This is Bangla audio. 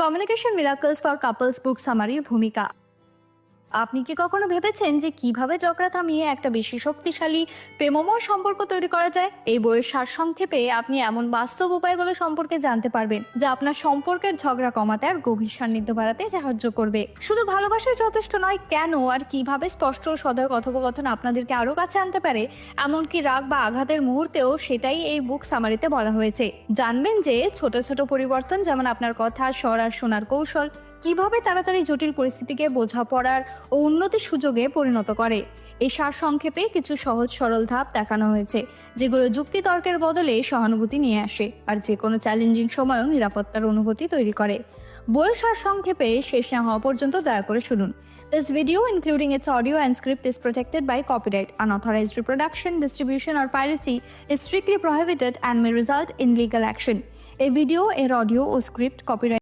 কমিউনিকেশন মিরাকলস ফর কাপলস বুক সামারির ভূমিকা। আপনি কি কখনো ভেবেছেন যে কিভাবে ঝগড়া থামিয়ে একটা বেশি শক্তিশালী প্রেমময় সম্পর্ক তৈরি করা যায়? এই বইয়ের সারসংক্ষেপে আপনি এমন বাস্তব উপায়গুলো সম্পর্কে জানতে পারবেন যা আপনার সম্পর্কের ঝগড়া কমাতে আর গভীর সান্নিধ্য বাড়াতে সাহায্য করবে। শুধু ভালোবাসার যথেষ্ট নয়, কেন আর কিভাবে স্পষ্ট ও সদয় কথোপকথন আপনাদেরকে আরো কাছে আনতে পারে, এমনকি রাগ বা আঘাতের মুহূর্তেও, সেটাই এই বুক সামারিতে বলা হয়েছে। জানবেন যে ছোট ছোট পরিবর্তন, যেমন আপনার কথা, স্বর আর শোনার কৌশল, কিভাবে তাড়াতাড়ি জটিল পরিস্থিতিকে বোঝাপড়ার ও উন্নতির সুযোগে পরিণত করে। এই সারসংক্ষেপে কিছু সহজ সরল ধাপ দেখানো হয়েছে, যেগুলো যুক্তিতর্কের বদলে সহানুভূতি নিয়ে আসে আর যে কোনো চ্যালেঞ্জিং সময়েও নিরাপত্তার অনুভূতি তৈরি করে। বইয়ের সারসংক্ষেপে শেষ না হওয়া পর্যন্ত দয়া করে শুনুন। This video, including its audio and script, is protected by copyright. Unauthorized reproduction, distribution, or piracy is strictly prohibited and may result in legal action. A video, audio, or script copyright